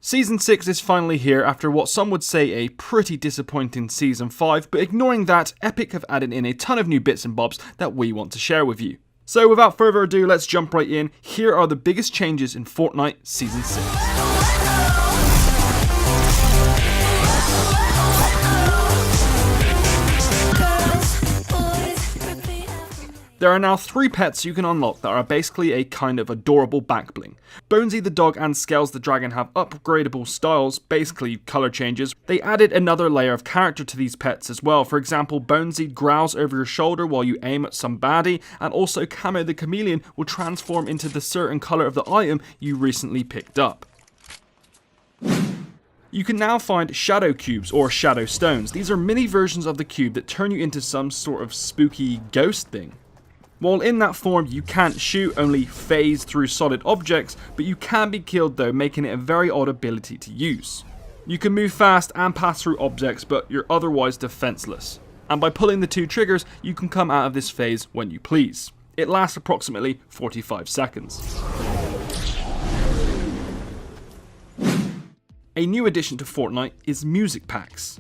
Season 6 is finally here after what some would say a pretty disappointing Season 5, but ignoring that, Epic have added in a ton of new bits and bobs that we want to share with you. So without further ado, let's jump right in. Here are the biggest changes in Fortnite Season 6. There are now 3 pets you can unlock that are basically a kind of adorable back bling. Bonesy the dog and Scales the dragon have upgradable styles, basically colour changes. They added another layer of character to these pets as well. For example, Bonesy growls over your shoulder while you aim at some baddie, and also Camo the chameleon will transform into the certain colour of the item you recently picked up. You can now find shadow cubes or shadow stones. These are mini versions of the cube that turn you into some sort of spooky ghost thing. While in that form, you can't shoot, only phase through solid objects, but you can be killed though, making it a very odd ability to use. You can move fast and pass through objects, but you're otherwise defenseless. And by pulling the 2 triggers, you can come out of this phase when you please. It lasts approximately 45 seconds. A new addition to Fortnite is music packs.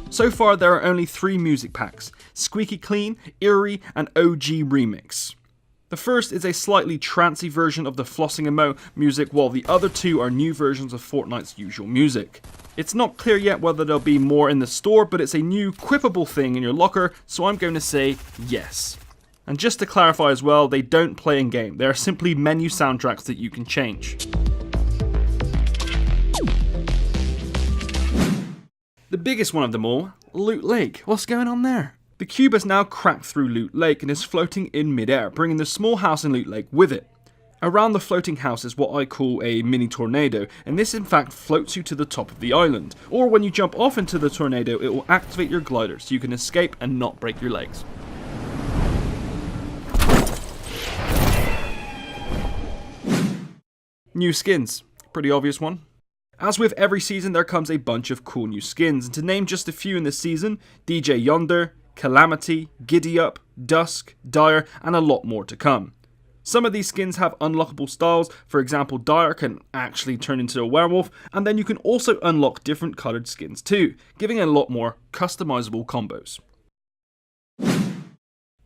So far there are only 3 music packs: Squeaky Clean, Eerie, and OG Remix. The first is a slightly trancy version of the Flossing Emo music, while the other 2 are new versions of Fortnite's usual music. It's not clear yet whether there'll be more in the store, but it's a new quippable thing in your locker, so I'm going to say yes. And just to clarify as well, they don't play in game, they are simply menu soundtracks that you can change. The biggest one of them all, Loot Lake. What's going on there? The cube has now cracked through Loot Lake and is floating in midair, bringing the small house in Loot Lake with it. Around the floating house is what I call a mini tornado, and this in fact floats you to the top of the island. Or when you jump off into the tornado, it will activate your glider so you can escape and not break your legs. New skins. Pretty obvious one. As with every season, there comes a bunch of cool new skins, and to name just a few in this season, DJ Yonder, Calamity, Giddy Up, Dusk, Dire, and a lot more to come. Some of these skins have unlockable styles. For example, Dire can actually turn into a werewolf, and then you can also unlock different coloured skins too, giving a lot more customizable combos.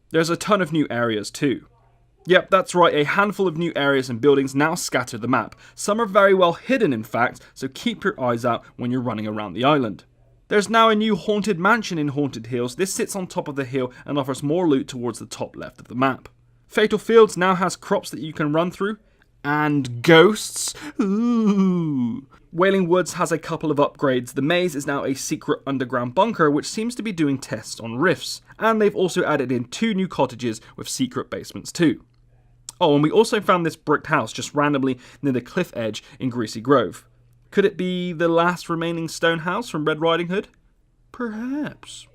There's a ton of new areas too. Yep, that's right, a handful of new areas and buildings now scatter the map. Some are very well hidden in fact, so keep your eyes out when you're running around the island. There's now a new haunted mansion in Haunted Hills. This sits on top of the hill and offers more loot towards the top left of the map. Fatal Fields now has crops that you can run through. And ghosts? Ooh. Wailing Woods has a couple of upgrades. The maze is now a secret underground bunker which seems to be doing tests on rifts. And they've also added in 2 new cottages with secret basements too. Oh, and we also found this bricked house just randomly near the cliff edge in Greasy Grove. Could it be the last remaining stone house from Red Riding Hood? Perhaps.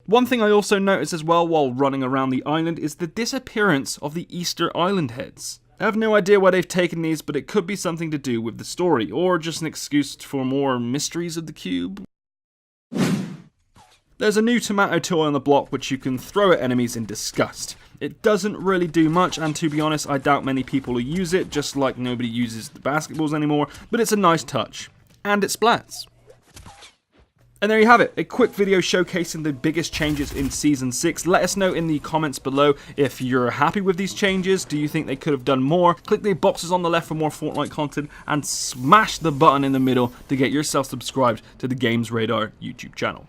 One thing I also noticed as well while running around the island is the disappearance of the Easter Island heads. I have no idea where they've taken these, but it could be something to do with the story, or just an excuse for more mysteries of the cube. There's a new tomato toy on the block which you can throw at enemies in disgust. It doesn't really do much, and to be honest, I doubt many people will use it, just like nobody uses the basketballs anymore, but it's a nice touch. And it splats. And there you have it, a quick video showcasing the biggest changes in Season 6. Let us know in the comments below if you're happy with these changes. Do you think they could have done more? Click the boxes on the left for more Fortnite content, and smash the button in the middle to get yourself subscribed to the Games Radar YouTube channel.